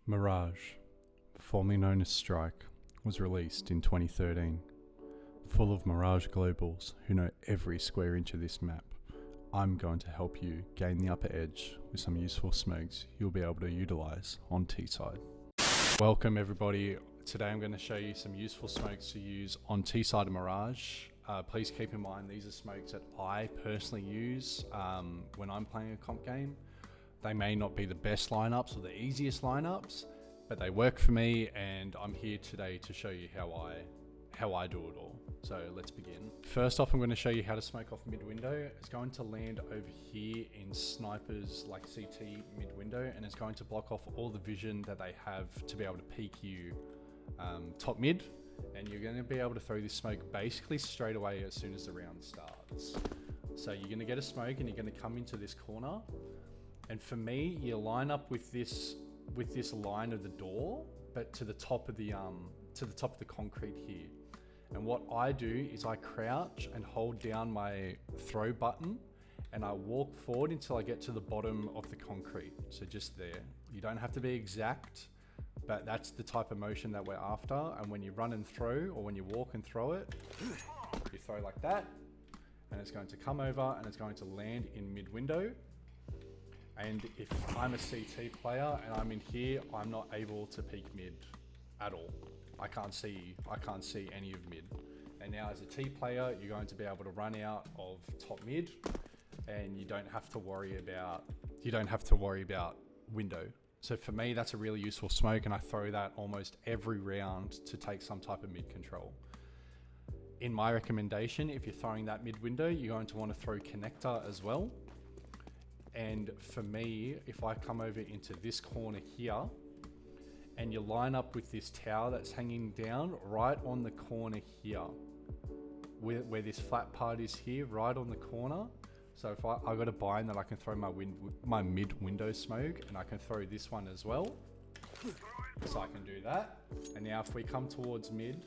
Mirage, formerly known as Strike, was released in 2013. Full of Mirage globals who know every square inch of this map, I'm going to help you gain the upper edge with some useful smokes you'll be able to utilize on T-side. Welcome everybody. Today I'm going to show you some useful smokes to use on T-side of Mirage. Please keep in mind these are smokes that I personally use when I'm playing a comp game. They may not be the best lineups or the easiest lineups, but they work for me, and I'm here today to show you how I do it all. So let's begin. First off, I'm going to show you how to smoke off mid window. It's going to land over here in snipers like CT mid window, and it's going to block off all the vision that they have to be able to peek you top mid, and you're going to be able to throw this smoke basically straight away as soon as the round starts. So you're going to get a smoke and you're going to come into this corner, and for me, you line up with this line of the door, but to the top of the concrete here. And what I do is I crouch and hold down my throw button, and I walk forward until I get to the bottom of the concrete. So just there. You don't have to be exact, but that's the type of motion that we're after. And when you run and throw, or when you walk and throw it, you throw like that, and it's going to come over and it's going to land in mid window. And if I'm a CT player and I'm in here, I'm not able to peek mid at all. I can't see any of mid. And now as a T player, you're going to be able to run out of top mid, and you don't have to worry about window. So for me, that's a really useful smoke, and I throw that almost every round to take some type of mid control. In my recommendation, if you're throwing that mid window, you're going to want to throw connector as well. And for me, if I come over into this corner here, and you line up with this tower that's hanging down right on the corner here, where this flat part is here, right on the corner. So if I got a bind that I can throw my mid window smoke, and I can throw this one as well. So I can do that. And now if we come towards mid,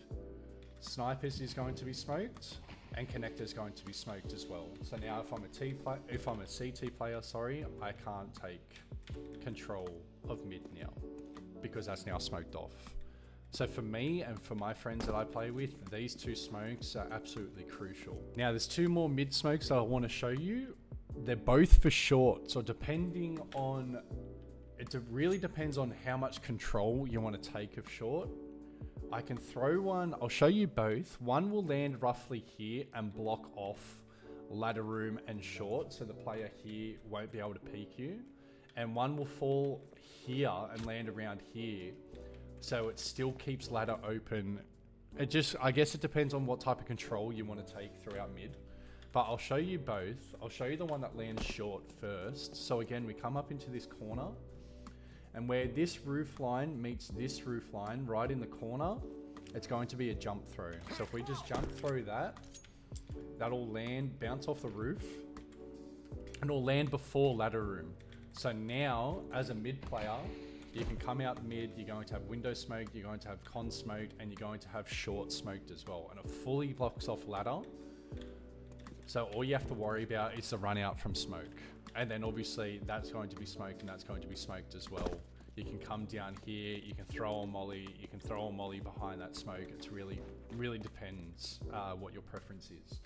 snipers is going to be smoked, and connector is going to be smoked as well. So now if I'm a CT player, I can't take control of mid now, because that's now smoked off. So for me and for my friends that I play with, these two smokes are absolutely crucial. Now there's two more mid smokes that I want to show you. They're both for short, so it really depends on how much control you want to take of short. I can throw one, I'll show you both. One will land roughly here and block off ladder room and short, so the player here won't be able to peek you. And one will fall here and land around here, so it still keeps ladder open. I guess it depends on what type of control you want to take throughout mid. But I'll show you both. I'll show you the one that lands short first. So again, we come up into this corner, and where this roof line meets this roof line right in the corner, it's going to be a jump throw. So if we just jump throw that, that'll land, bounce off the roof, and it'll land before ladder room. So now, as a mid player, you can come out mid, you're going to have window smoked, you're going to have con smoked, and you're going to have short smoked as well. And it fully blocks off ladder. So all you have to worry about is the run out from smoke. And then obviously that's going to be smoked, and that's going to be smoked as well. You can come down here, you can throw a molly, you can throw a molly behind that smoke. It's really depends what your preference is.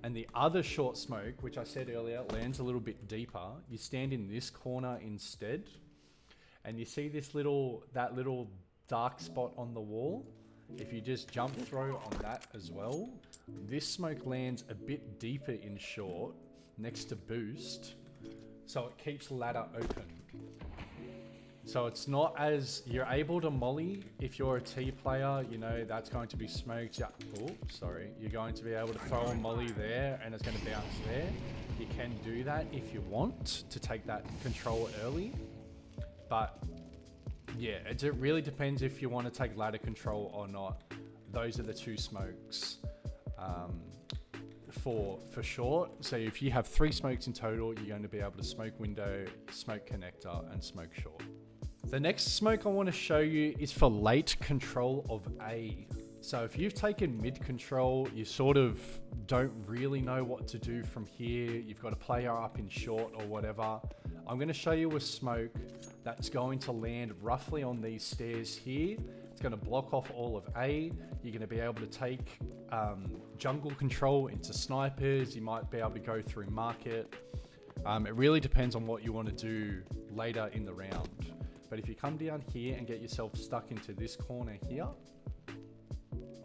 And the other short smoke, which I said earlier, lands a little bit deeper. You stand in this corner instead, and you see that little dark spot on the wall. If you just jump throw on that as well, this smoke lands a bit deeper in short next to boost, so it keeps ladder open. So it's not as, you're able to molly if you're a T player, that's going to be smoked. You're going to be able to throw a molly there, and it's going to bounce there. You can do that if you want to take that control early, but yeah, it really depends if you want to take ladder control or not. Those are the two smokes for short. So if you have 3 smokes in total, you're going to be able to smoke window, smoke connector, and smoke short. The next smoke I want to show you is for late control of A. So if you've taken mid control, you sort of don't really know what to do from here. You've got a player up in short or whatever. I'm going to show you a smoke that's going to land roughly on these stairs here. It's going to block off all of A. You're going to be able to take jungle control into snipers. You might be able to go through market. It really depends on what you want to do later in the round. But if you come down here and get yourself stuck into this corner here,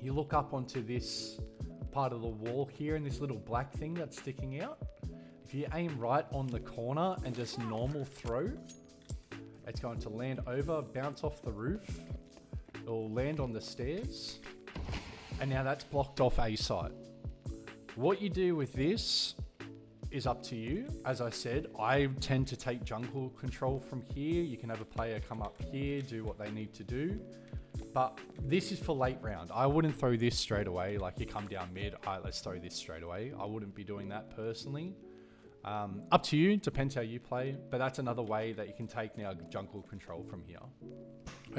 you look up onto this part of the wall here and this little black thing that's sticking out. If you aim right on the corner and just normal throw, it's going to land over, bounce off the roof. It'll land on the stairs. And now that's blocked off A site. What you do with this is up to you. As I said, I tend to take jungle control from here. You can have a player come up here, do what they need to do. But this is for late round. I wouldn't throw this straight away. Like you come down mid, all right, let's throw this straight away. I wouldn't be doing that personally. Up to you, depends how you play. But that's another way that you can take now jungle control from here.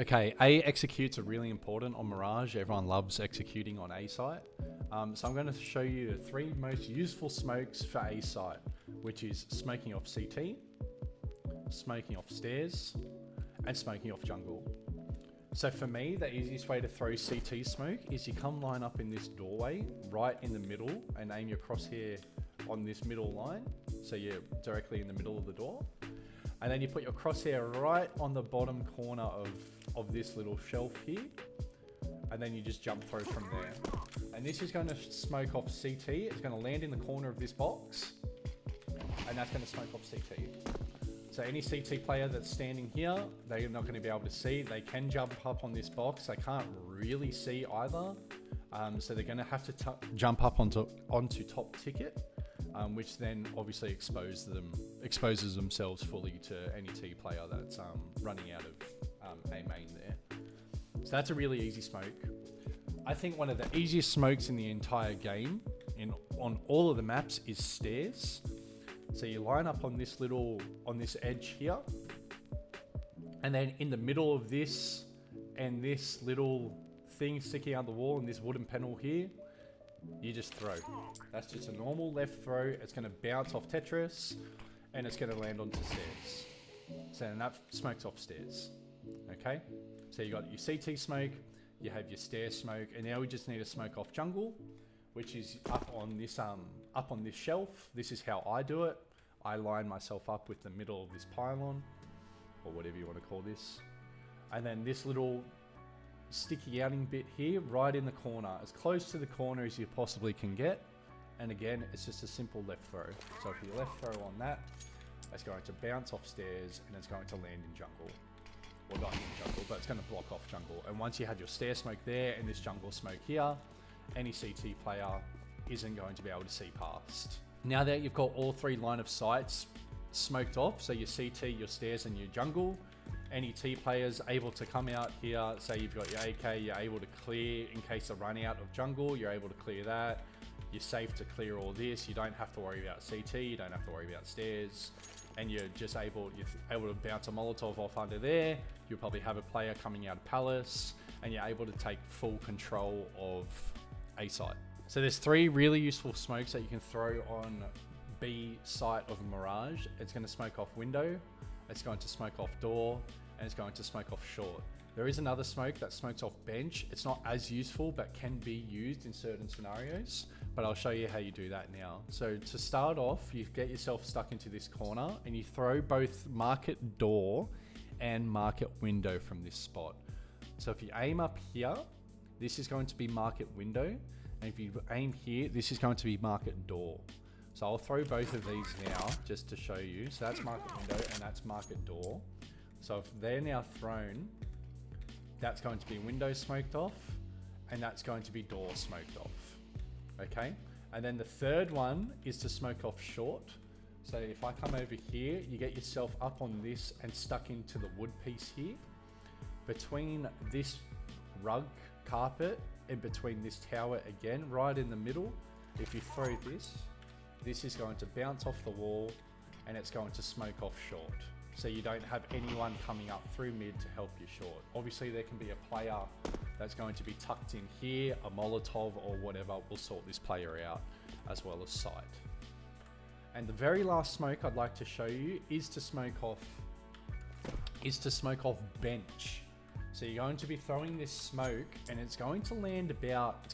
Okay, A executes are really important on Mirage. Everyone loves executing on A site. So I'm going to show you the 3 most useful smokes for A site, which is smoking off CT, smoking off stairs, and smoking off jungle. So for me, the easiest way to throw CT smoke is you come line up in this doorway right in the middle and aim your crosshair on this middle line. So you're directly in the middle of the door. And then you put your crosshair right on the bottom corner of this little shelf here. And then you just jump through from there. And this is going to smoke off CT. It's going to land in the corner of this box. And that's going to smoke off CT. So any CT player that's standing here, they're not going to be able to see. They can jump up on this box. They can't really see either. So they're going to have to jump up onto top ticket, which then obviously exposes themselves fully to any T player that's running out of A main there. So that's a really easy smoke. I think one of the easiest smokes in the entire game on all of the maps is stairs. So you line up on this edge here, and then in the middle of this and this little thing sticking out the wall and this wooden panel here, you just throw. That's just a normal left throw. It's going to bounce off Tetris and it's going to land onto stairs. So and that smokes off stairs. Okay, so you got your CT smoke, you have your stair smoke, and now we just need to smoke off jungle, which is up on this shelf. This is how I do it. I line myself up with the middle of this pylon, or whatever you want to call this, and then this little sticky outing bit here, right in the corner, as close to the corner as you possibly can get. And again, it's just a simple left throw. So if you left throw on that, it's going to bounce off stairs and it's going to land in jungle. Well, not in jungle, but it's going to block off jungle. And once you have your stair smoke there and this jungle smoke here, any CT player isn't going to be able to see past. Now that you've got all 3 line of sights smoked off, so your CT, your stairs, and your jungle, any T players able to come out here, say you've got your AK, you're able to clear in case of run out of jungle, you're able to clear that. You're safe to clear all this. You don't have to worry about CT, you don't have to worry about stairs, and you're able to bounce a Molotov off under there. You'll probably have a player coming out of Palace, and you're able to take full control of A site. So there's 3 really useful smokes that you can throw on B site of Mirage. It's going to smoke off window, it's going to smoke off door, and it's going to smoke off short. There is another smoke that smokes off bench. It's not as useful, but can be used in certain scenarios, but I'll show you how you do that now. So to start off, you get yourself stuck into this corner and you throw both market door and market window from this spot. So if you aim up here, this is going to be market window. And if you aim here, this is going to be market door. So I'll throw both of these now just to show you. So that's market window and that's market door. So if they're now thrown, that's going to be window smoked off and that's going to be door smoked off. Okay. And then the third one is to smoke off short. So if I come over here, you get yourself up on this and stuck into the wood piece here. Between this rug carpet and between this tower again, right in the middle, if you throw this, this is going to bounce off the wall and it's going to smoke off short. So you don't have anyone coming up through mid to help you short. Obviously there can be a player that's going to be tucked in here, a Molotov or whatever will sort this player out, as well as sight. And the very last smoke I'd like to show you is to smoke off bench. So you're going to be throwing this smoke, and it's going to land about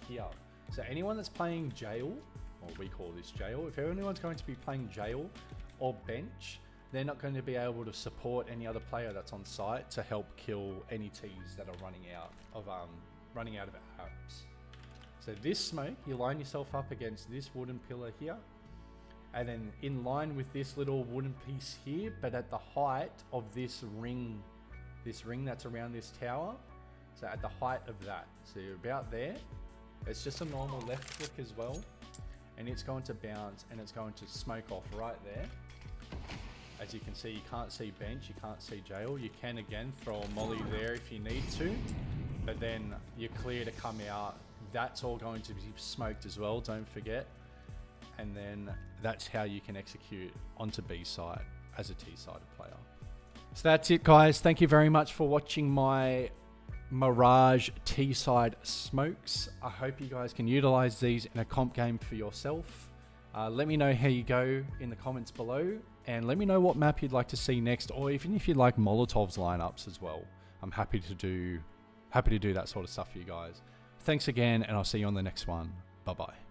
here. So anyone that's playing jail, or we call this jail, if anyone's going to be playing jail or bench, they're not going to be able to support any other player that's on site to help kill any T's that are running out of arrows. So this smoke, you line yourself up against this wooden pillar here, and then in line with this little wooden piece here, but at the height of this ring that's around this tower. So at the height of that, so you're about there. It's just a normal left click as well, and it's going to bounce and it's going to smoke off right there. As you can see, you can't see bench, you can't see jail. You can again throw a molly there if you need to, but then you're clear to come out. That's all going to be smoked as well, don't forget. And then that's how you can execute onto B side as a T-sided player. So that's it, guys. Thank you very much for watching my Mirage T-side smokes. I hope you guys can utilize these in a comp game for yourself. Let me know how you go in the comments below, and let me know what map you'd like to see next, or even if you'd like Molotov's lineups as well. I'm happy to do that sort of stuff for you guys. Thanks again, and I'll see you on the next one. Bye bye.